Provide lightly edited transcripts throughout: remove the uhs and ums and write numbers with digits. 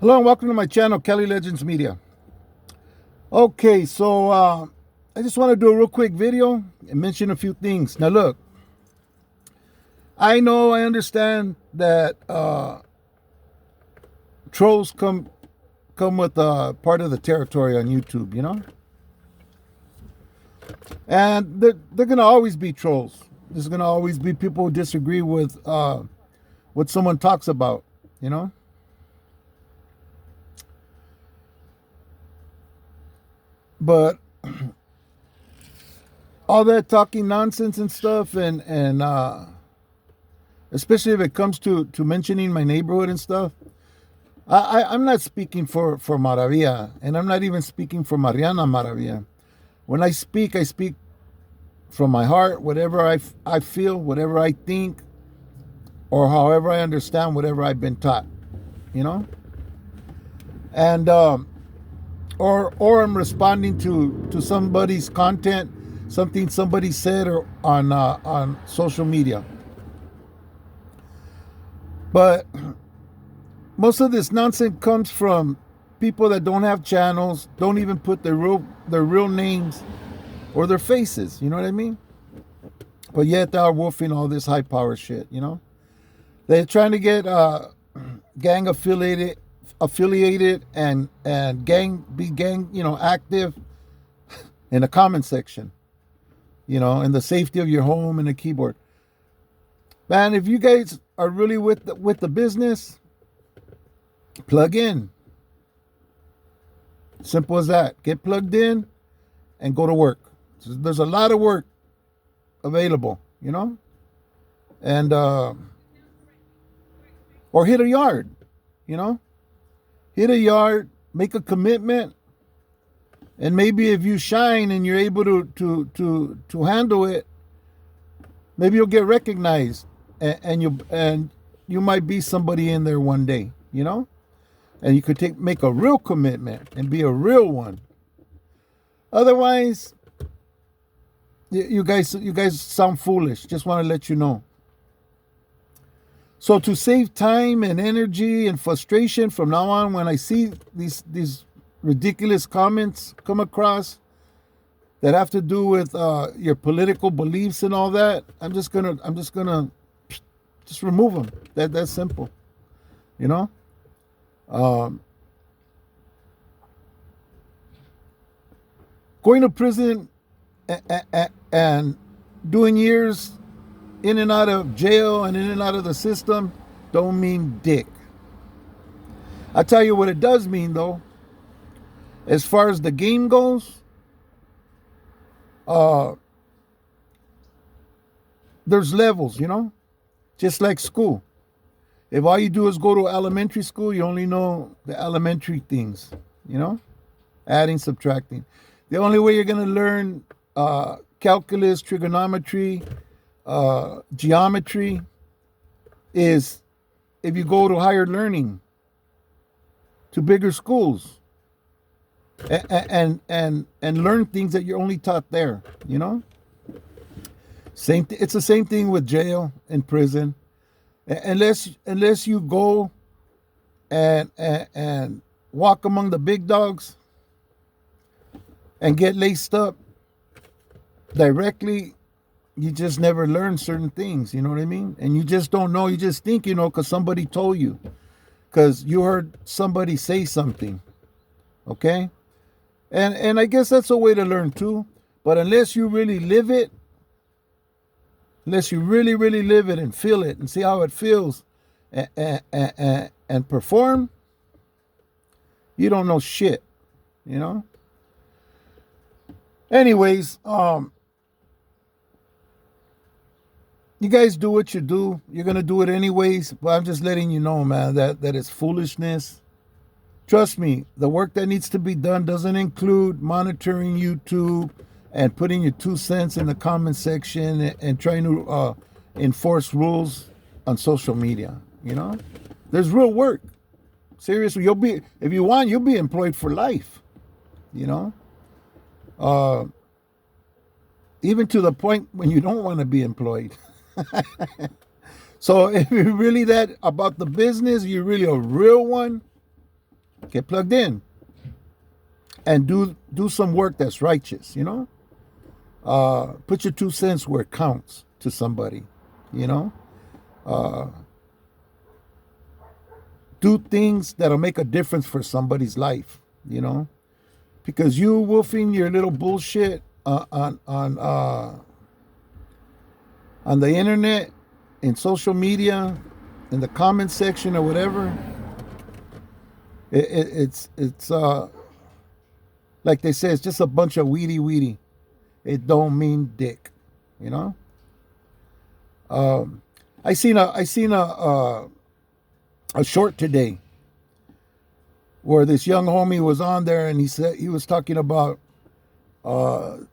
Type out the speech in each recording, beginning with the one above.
Hello and welcome to my channel, Kelly Legends Media. Okay, so I just want to do a real quick video and mention a few things. Now look, I understand that trolls come with part of the territory on YouTube, and they're gonna always be trolls. There's gonna always be people who disagree with what someone talks about, But all that talking nonsense and stuff, and especially if it comes to mentioning my neighborhood and stuff, I'm not speaking for Maravilla, and I'm not even speaking for Mariana Maravilla. When I speak from my heart, whatever I feel, whatever I think, or however I understand whatever I've been taught, and or I'm responding to somebody's content, something somebody said or on social media. But most of this nonsense comes from people that don't have channels, don't even put their real names or their faces. You know what I mean? But yet they are wolfing all this high power shit. They're trying to get gang affiliated and be gang active in the comment section, in the safety of your home and the keyboard. Man, if you guys are really with the business, plug in. Simple as that. Get plugged in and go to work. There's a lot of work available, and or hit a yard, hit a yard, make a commitment, and maybe if you shine and you're able to handle it, maybe you'll get recognized, and you might be somebody in there one day, and you could make a real commitment and be a real one. Otherwise, you guys sound foolish. Just want to let you know. So to save time and energy and frustration from now on, when I see these ridiculous comments come across that have to do with your political beliefs and all that, I'm just gonna remove them. That's simple, Going to prison and doing years in and out of jail and in and out of the system don't mean dick. I'll tell you what it does mean, though. As far as the game goes, there's levels, just like school. If all you do is go to elementary school, you only know the elementary things, adding, subtracting. The only way you're going to learn calculus, trigonometry, geometry is if you go to higher learning, to bigger schools, and learn things that you're only taught there. It's the same thing with jail and prison. Unless you go and walk among the big dogs and get laced up directly, you just never learn certain things, you know what I mean? And you just don't know. You just think you know because somebody told you, because you heard somebody say something, okay? And I guess that's a way to learn too. But unless you really live it, unless you really, really live it and feel it and see how it feels and perform, you don't know shit, Anyways, you guys do what you do. You're going to do it anyways. But I'm just letting you know, man, that it's foolishness. Trust me, the work that needs to be done doesn't include monitoring YouTube and putting your 2 cents in the comment section and trying to enforce rules on social media. There's real work. Seriously, if you want, you'll be employed for life. Even to the point when you don't want to be employed. So if you're really that about the business, you're really a real one, Get plugged in and do some work that's righteous, you know? Put your 2 cents where it counts to somebody, you know? Do things that'll make a difference for somebody's life, you know? Because you wolfing your little bullshit on the internet, in social media, in the comment section or whatever, it's like they say, it's just a bunch of weedy. It don't mean dick, you know. I seen a short today where this young homie was on there, and he was talking about the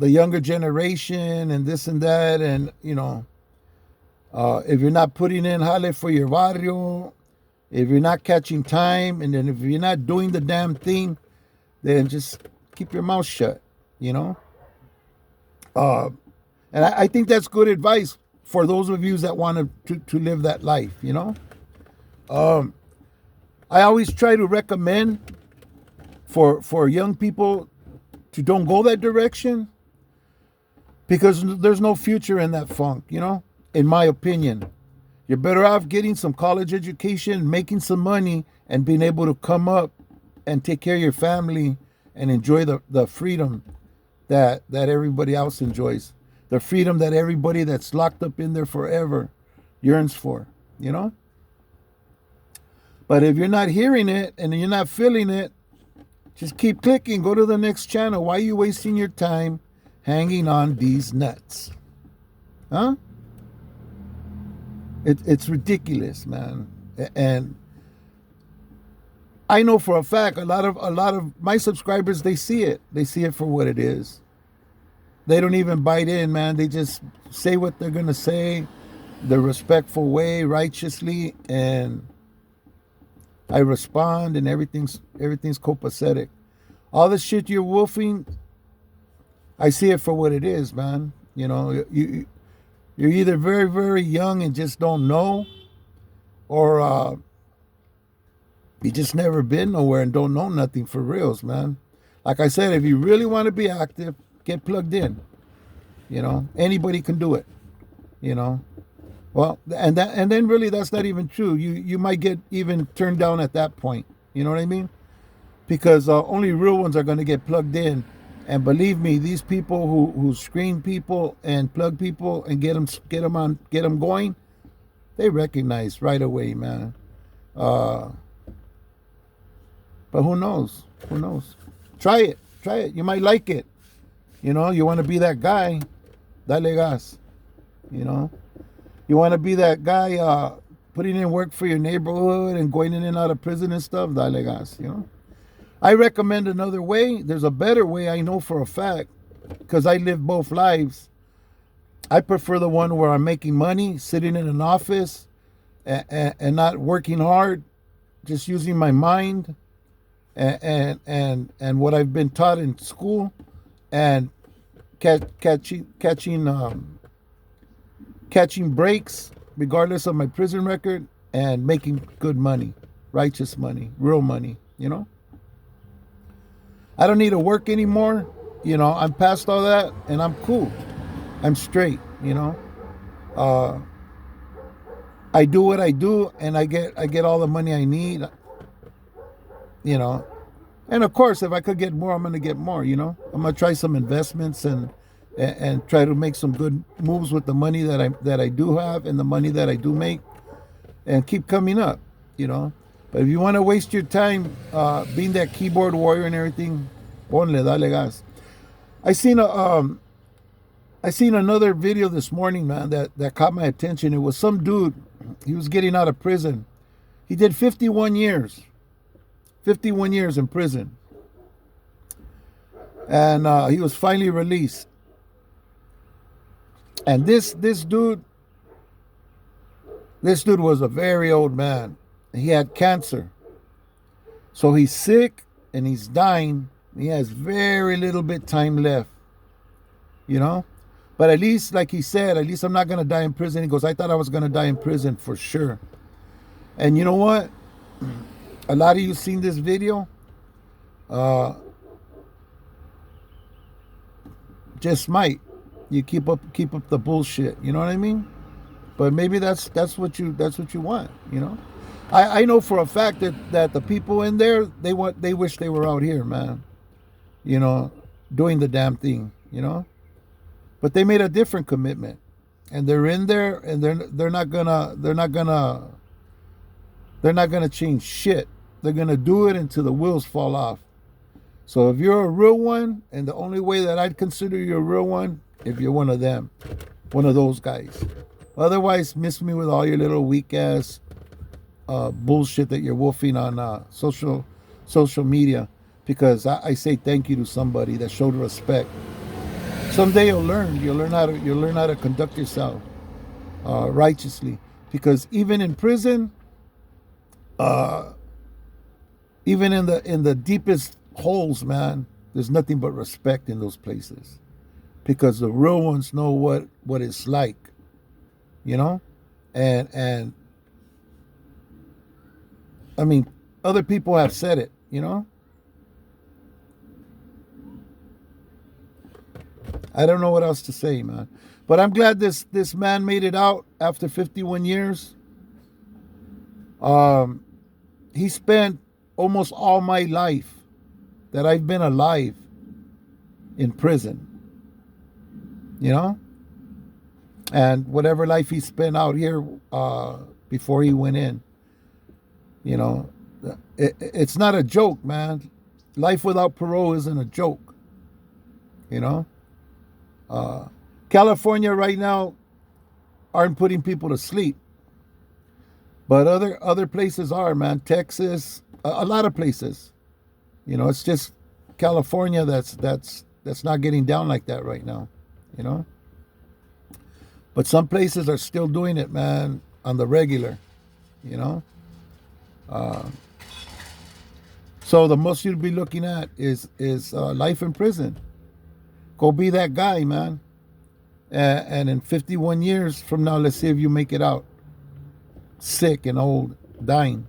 younger generation and this and that, and you know, if you're not putting in jale for your barrio, if you're not catching time, and then if you're not doing the damn thing, then just keep your mouth shut, you know. And I think that's good advice for those of you that want to live that life, you know. I always try to recommend for young people to don't go that direction, because there's no future in that funk, you know, in my opinion. You're better off getting some college education, making some money, and being able to come up and take care of your family and enjoy the freedom that everybody else enjoys. The freedom that everybody that's locked up in there forever yearns for, you know? But if you're not hearing it and you're not feeling it, just keep clicking. Go to the next channel. Why are you wasting your time hanging on these nuts? Huh? It's ridiculous, man. And I know for a fact a lot of my subscribers, they see it. They see it for what it is. They don't even bite in, man. They just say what they're gonna say, the respectful way, righteously, and I respond, and everything's copacetic. All the shit you're wolfing, I see it for what it is, man. You know, you're either very, very young and just don't know, or you just never been nowhere and don't know nothing for reals, man. Like I said, if you really want to be active, get plugged in. You know, anybody can do it. You know, well, and then really that's not even true. You might get even turned down at that point. You know what I mean? Because only real ones are going to get plugged in. And believe me, these people who screen people and plug people and get them going, they recognize right away, man. But who knows? Who knows? Try it. You might like it. You know, you want to be that guy, dale gas. You know, you want to be that guy putting in work for your neighborhood and going in and out of prison and stuff, dale gas. You know, I recommend another way. There's a better way, I know for a fact, because I live both lives. I prefer the one where I'm making money, sitting in an office, and not working hard, just using my mind and what I've been taught in school, and catching breaks regardless of my prison record, and making good money, righteous money, real money, you know. I don't need to work anymore, you know. I'm past all that, and I'm cool. I'm straight, you know. I do what I do, and I get all the money I need, you know. And of course, if I could get more, I'm going to get more, you know. I'm going to try some investments and try to make some good moves with the money that I do have and the money that I do make, and keep coming up, you know. But if you want to waste your time being that keyboard warrior and everything, ponle, dale gas. I seen another video this morning, man, that caught my attention. It was some dude. He was getting out of prison. He did 51 years. 51 years in prison. And he was finally released. And this dude was a very old man. He had cancer. So he's sick and he's dying. He has very little bit time left. You know? But at least, like he said, at least I'm not going to die in prison. He goes, I thought I was going to die in prison for sure. And you know what? a lot of you seen this video. Uh, just might you keep up the bullshit. You know what I mean? But maybe that's what you want. You know, I know for a fact that the people in there they wish they were out here, man. You know, doing the damn thing. You know, but they made a different commitment, and they're in there, and they're not gonna change shit. They're gonna do it until the wheels fall off. So if you're a real one, and the only way that I'd consider you a real one, if you're one of them, one of those guys. Otherwise, miss me with all your little weak ass bullshit that you're wolfing on social media. Because I say thank you to somebody that showed respect. Someday you'll learn. You'll learn how to conduct yourself righteously. Because even in prison, even in the deepest holes, man, there's nothing but respect in those places. Because the real ones know what it's like, you know, and I mean, other people have said it, you know. I don't know what else to say, man. But I'm glad this man made it out after 51 years. He spent almost all my life that I've been alive in prison. You know? And whatever life he spent out here before he went in. You know, it's not a joke, man. Life without parole isn't a joke. You know? California right now aren't putting people to sleep. But other places are, man. Texas, a lot of places. You know, it's just California that's not getting down like that right now. You know? But some places are still doing it, man, on the regular. You know? So the most you'd be looking at is life in prison. Go be that guy, man. And in 51 years from now, let's see if you make it out. Sick and old, dying.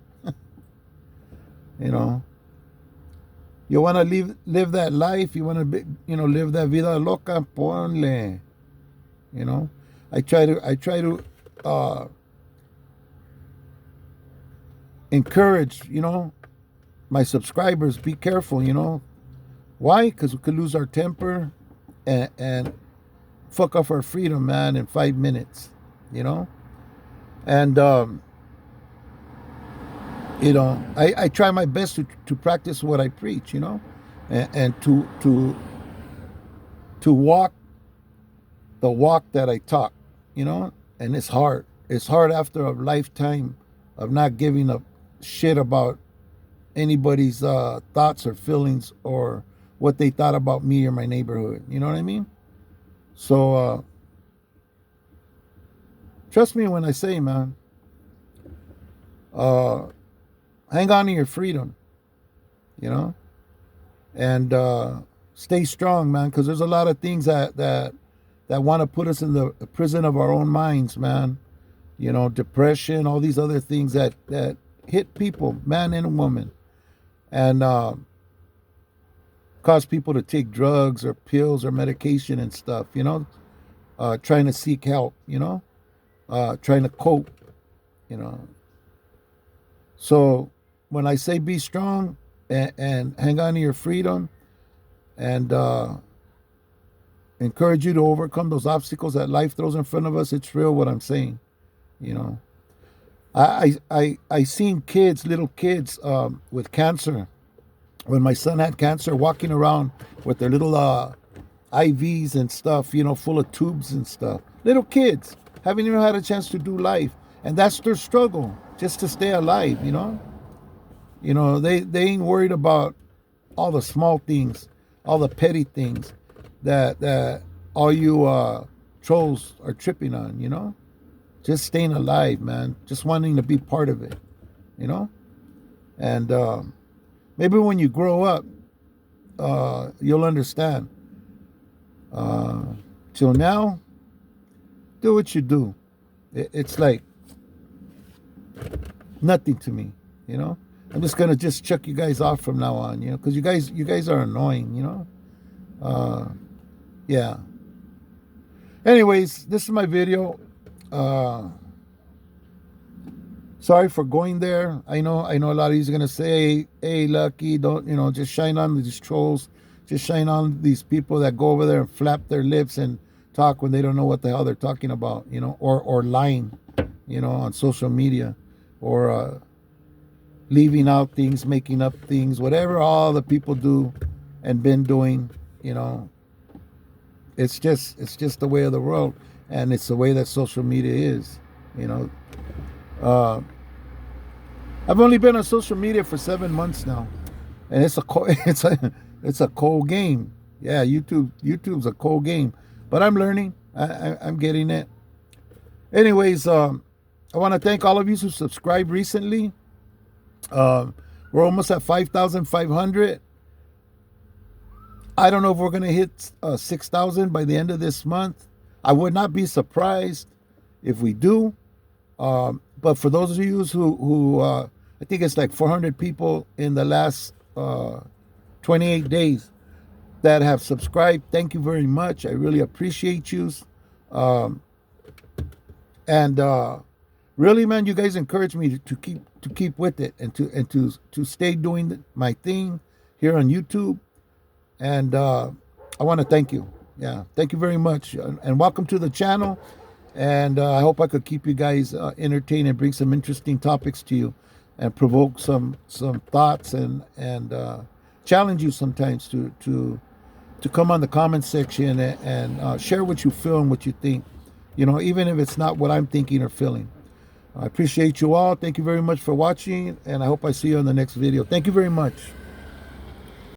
You know. You want to live that life. You want to live that vida loca. Ponle. You know. I try to encourage, you know, my subscribers. Be careful, you know. Why? Because we could lose our temper and fuck off our freedom, man, in 5 minutes, you know. And you know, I try my best to practice what I preach, you know, and to walk the walk that I talk, you know. And it's hard. It's hard after a lifetime of not giving a shit about anybody's thoughts or feelings or what they thought about me or my neighborhood. You know what I mean? So trust me when I say, man, hang on to your freedom, you know, and stay strong, man, because there's a lot of things that want to put us in the prison of our own minds, man. You know, depression, all these other things that hit people, man and woman, and cause people to take drugs or pills or medication and stuff, you know, trying to seek help, you know, trying to cope, you know. So when I say be strong and hang on to your freedom and encourage you to overcome those obstacles that life throws in front of us, it's real what I'm saying, you know. I seen kids, little kids with cancer. When my son had cancer, walking around with their little IVs and stuff, you know, full of tubes and stuff. Little kids haven't even had a chance to do life. And that's their struggle, just to stay alive, you know. You know, they ain't worried about all the small things, all the petty things that all you trolls are tripping on, you know. Just staying alive, man. Just wanting to be part of it, you know. And maybe when you grow up, you'll understand. Till now, do what you do. It's like nothing to me, you know. I'm just gonna just chuck you guys off from now on, because you guys are annoying, Yeah. Anyways, this is my video. Sorry for going there. I know a lot of you are gonna say, "Hey, Lucky, don't just shine on these trolls, just shine on these people that go over there and flap their lips and talk when they don't know what the hell they're talking about, or lying, on social media, or leaving out things, making up things, whatever all the people do and been doing, It's just the way of the world, and it's the way that social media is, I've only been on social media for 7 months now, and it's a cold game. Yeah, YouTube's a cold game, but I'm learning. I'm getting it. Anyways, I want to thank all of you who subscribed recently. We're almost at 5,500. I don't know if we're gonna hit 6,000 by the end of this month. I would not be surprised if we do. But for those of you who I think it's like 400 people in the last 28 days that have subscribed, thank you very much. I really appreciate you. And really, man, you guys encourage me to keep with it and to stay doing my thing here on YouTube. And I want to thank you. Yeah, thank you very much, and welcome to the channel. And I hope I could keep you guys entertained and bring some interesting topics to you, and provoke some thoughts, and challenge you sometimes to come on the comment section and share what you feel and what you think. Even if it's not what I'm thinking or feeling. I appreciate you all. Thank you very much for watching, and I hope I see you on the next video. Thank you very much.